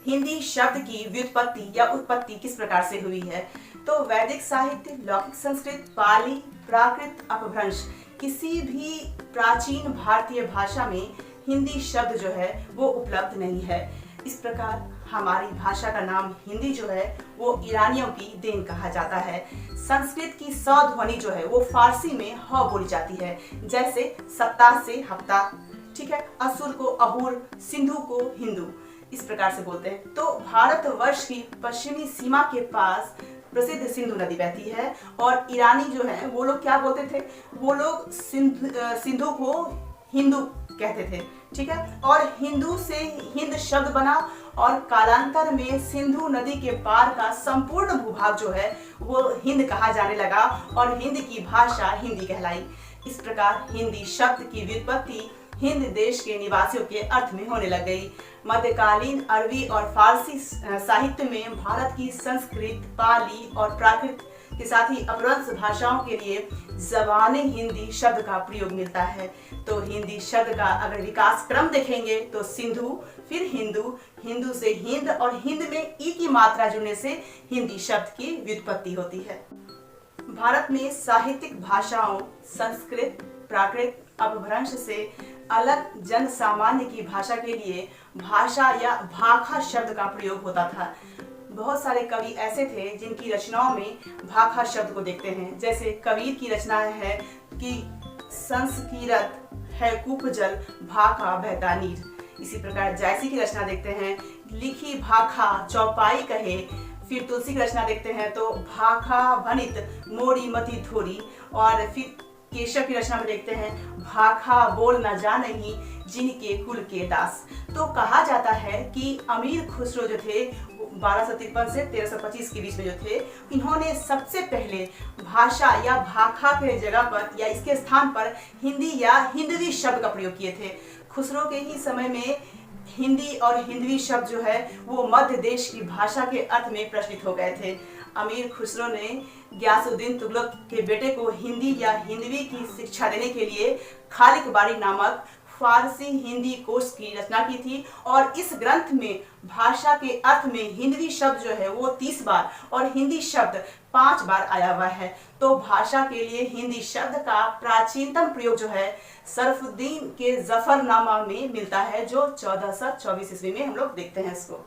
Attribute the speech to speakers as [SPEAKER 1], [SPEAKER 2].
[SPEAKER 1] हिंदी शब्द की व्युत्पत्ति या उत्पत्ति किस प्रकार से हुई है। तो वैदिक साहित्य, लौकिक संस्कृत, पाली, प्राकृत, अपभ्रंश, किसी भी प्राचीन भारतीय भाषा में हिंदी शब्द जो है वो उपलब्ध नहीं है। इस प्रकार हमारी भाषा का नाम हिंदी जो है वो ईरानियों की देन कहा जाता है। संस्कृत की स ध्वनि जो है वो फारसी में ह बोली जाती है, जैसे सप्ताह से हफ्ता, ठीक है, असुर को अहुर, सिंधु को हिंदू, इस प्रकार से बोलते हैं। तो भारतवर्ष की पश्चिमी सीमा के पास प्रसिद्ध सिंधु नदी बहती है और ईरानी जो है वो लोग क्या बोलते थे, वो लोग सिंधु को हिंदू कहते थे, ठीक है। और हिंदू से हिंद शब्द बना और कालांतर में सिंधु नदी के पार का संपूर्ण भूभाग जो है वो हिंद कहा जाने लगा और हिंद की भाषा हिंदी कहलाई। इस प्रकार हिंदी शब्द की व्युत्पत्ति हिंद देश के निवासियों के अर्थ में होने लग गई। मध्यकालीन अरबी और फारसी साहित्य में भारत की संस्कृत, पाली और प्राकृत के साथ ही अपभ्रंश भाषाओं के लिए ज़बाने हिंदी शब्द का प्रयोग मिलता है। तो हिंदी शब्द का अगर विकास क्रम देखेंगे तो सिंधु, फिर हिंदू, हिंदू से हिंद और हिंद में ई की मात्रा जुड़ने से हिंदी शब्द की व्युत्पत्ति होती है। भारत में साहित्यिक भाषाओं संस्कृत, प्राकृत, अपभ्रंश से अलग जन सामान्य की भाषा के लिए भाषा या भाखा शब्द का प्रयोग होता था। बहुत सारे कवि ऐसे थे जिनकी रचनाओं में भाखा शब्द को देखते हैं, जैसे कबीर की रचना है कि संस्कीरत है कूप जल भाखा बहता नीर। इसी प्रकार जायसी की रचना देखते हैं, लिखी भाखा चौपाई कहे। फिर तुलसी की रचना देखते हैं तो भाखा भनित मोरी मति थोरी। और फिर केशव की रचना में देखते हैं भाखा बोल न जानही जिनके कुल के दास। तो कहा जाता है कि अमीर खुसरो जो थे 1253 से 1325 के बीच में जो थे, इन्होंने सबसे पहले भाषा या भाखा के जगह पर या इसके स्थान पर हिंदी या हिंदवी शब्द का प्रयोग किए थे। खुसरो के ही समय में हिंदी और हिंदवी शब्द जो है वो मध्य देश की भाषा के अर्थ में प्रचलित हो गए थे। अमीर खुसरो ने गयासुद्दीन तुगलक के बेटे को हिंदी या हिंदवी की शिक्षा देने के लिए खालिक बारी नामक फारसी हिंदी कोश की रचना की थी और इस ग्रंथ में भाषा के अर्थ में हिंदवी शब्द जो है वो 30 बार और हिंदी शब्द 5 बार आया हुआ है। तो भाषा के लिए हिंदी शब्द का प्राचीनतम प्रयोग जो है सरफुद्दीन के जफरनामा में मिलता है, जो 1424 ईस्वी में हम लोग देखते हैं इसको।